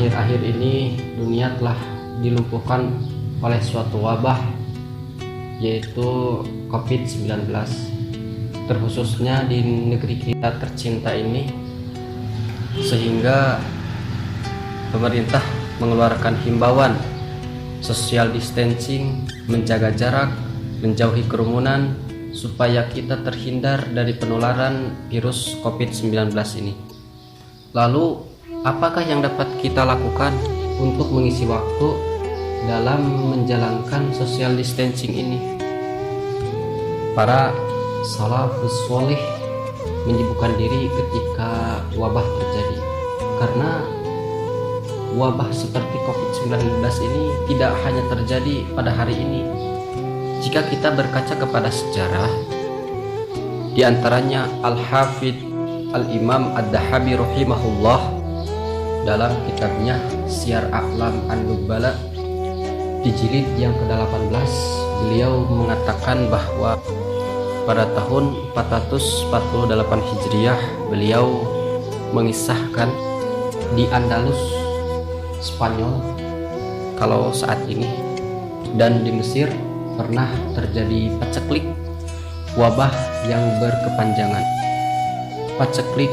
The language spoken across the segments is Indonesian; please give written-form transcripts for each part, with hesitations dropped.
akhir-akhir ini dunia telah dilumpuhkan oleh suatu wabah, yaitu COVID-19. Terkhususnya di negeri kita tercinta ini, sehingga pemerintah mengeluarkan himbauan social distancing, menjaga jarak, menjauhi kerumunan, supaya kita terhindar dari penularan virus COVID-19 ini. Lalu, apakah yang dapat kita lakukan untuk mengisi waktu dalam menjalankan social distancing ini? Para salafus sholih menyibukkan diri ketika wabah terjadi, karena wabah seperti COVID-19 ini tidak hanya terjadi pada hari ini. Jika kita berkaca kepada sejarah, di antaranya Al-Hafidh Al-Imam Ad-Dahabi rahimahullah dalam kitabnya Syiar A'lam An-Nubala di jilid yang ke-18, beliau mengatakan bahwa pada tahun 448 Hijriah beliau mengisahkan di Andalus, Spanyol kalau saat ini, dan di Mesir pernah terjadi paceklik, wabah yang berkepanjangan. Paceklik,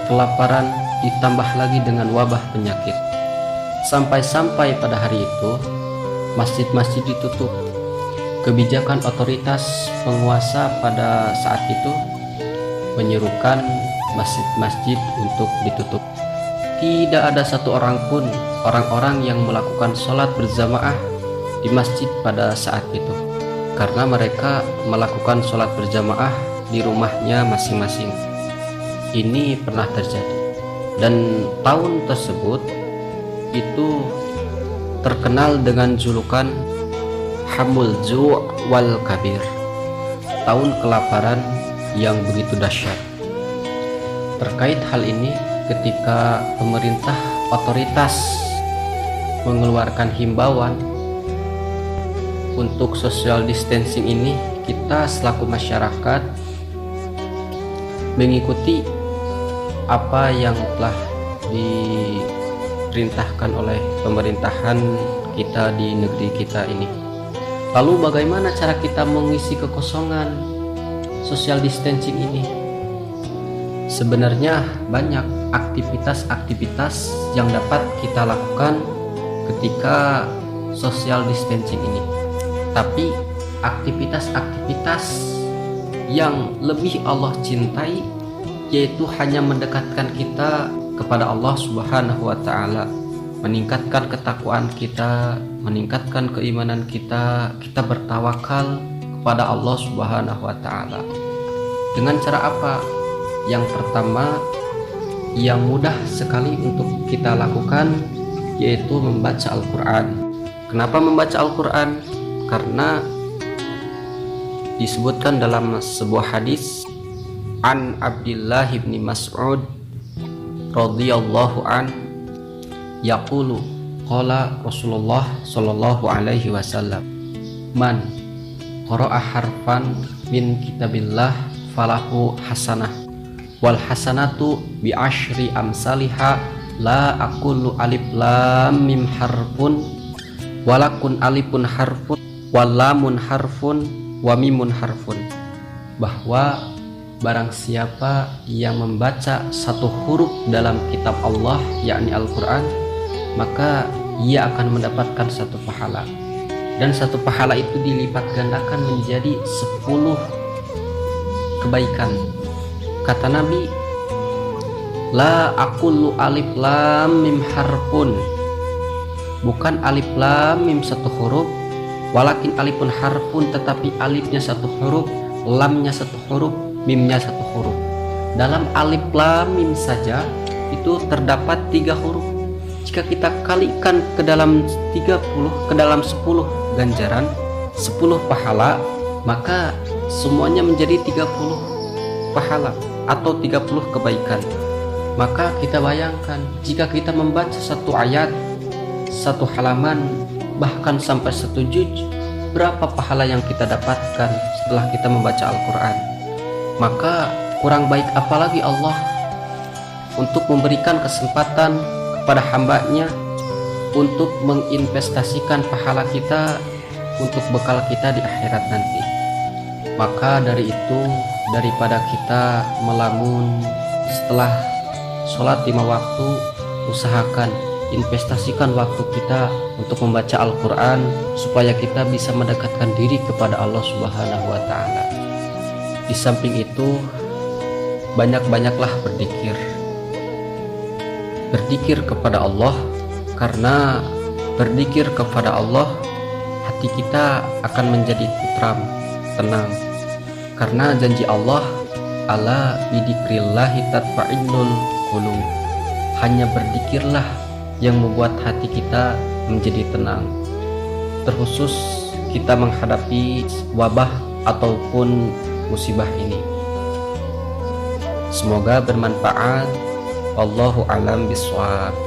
kelaparan, ditambah lagi dengan wabah penyakit. Sampai-sampai pada hari itu masjid-masjid ditutup. Kebijakan otoritas penguasa pada saat itu menyerukan masjid-masjid untuk ditutup. Tidak ada satu orang pun orang-orang yang melakukan sholat berjamaah di masjid pada saat itu, karena mereka melakukan sholat berjamaah di rumahnya masing-masing. Ini pernah terjadi, dan tahun tersebut itu terkenal dengan julukan Hamul Ju' wal Kabir, tahun kelaparan yang begitu dahsyat. Terkait hal ini, ketika pemerintah otoritas mengeluarkan himbauan untuk social distancing ini, kita selaku masyarakat mengikuti apa yang telah diperintahkan oleh pemerintahan kita di negeri kita ini. Lalu bagaimana cara kita mengisi kekosongan social distancing ini? Sebenarnya banyak aktivitas-aktivitas yang dapat kita lakukan ketika social distancing ini. Tapi aktivitas-aktivitas yang lebih Allah cintai, yaitu hanya mendekatkan kita kepada Allah Subhanahu wa Ta'ala, meningkatkan ketakwaan kita, meningkatkan keimanan kita, kita bertawakal kepada Allah Subhanahu wa Ta'ala. Dengan cara apa? Yang pertama, yang mudah sekali untuk kita lakukan, yaitu membaca Al-Quran. Kenapa membaca Al-Quran? Karena disebutkan dalam sebuah hadis an Abdullah bin Mas'ud radhiyallahu an yaqulu qala Rasulullah sallallahu alaihi wasallam man qara'a harfan min kitabillah falahu hasanah wal hasanatu bi asyri amsalihha la aqulu alif lam mim harfun walakun alifun harfun walamun harfun wa mimun harfun, bahwa barang siapa yang membaca satu huruf dalam kitab Allah, yakni Al-Quran, maka ia akan mendapatkan satu pahala, dan satu pahala itu dilipat gandakan menjadi 10 kebaikan. Kata Nabi, la aqulu alif lam mim harfun, bukan alif lam mim satu huruf, walakin alifun harfun, tetapi alifnya satu huruf, lamnya satu huruf, mimnya satu huruf. Dalam alif lam mim saja itu terdapat 3 huruf. Jika kita kalikan ke dalam 30, ke dalam 10 ganjaran, 10 pahala, maka semuanya menjadi 30 pahala atau 30 kebaikan. Maka kita bayangkan, jika kita membaca satu ayat, satu halaman, bahkan sampai 1 juz, berapa pahala yang kita dapatkan setelah kita membaca Al-Quran. Maka kurang baik apalagi Allah untuk memberikan kesempatan kepada hambanya untuk menginvestasikan pahala kita untuk bekal kita di akhirat nanti. Maka dari itu, daripada kita melamun setelah sholat 5 waktu, usahakan investasikan waktu kita untuk membaca Al-Quran supaya kita bisa mendekatkan diri kepada Allah Subhanahu wa Ta'ala. Di samping itu, banyak-banyaklah berzikir kepada Allah, karena berzikir kepada Allah hati kita akan menjadi tentram, tenang, karena janji Allah, ala bidzikrillahi tatma'innul qulub, hanya berzikirlah yang membuat hati kita menjadi tenang, terkhusus kita menghadapi wabah ataupun musibah ini. Semoga bermanfaat. Wallahu a'lam bishawab.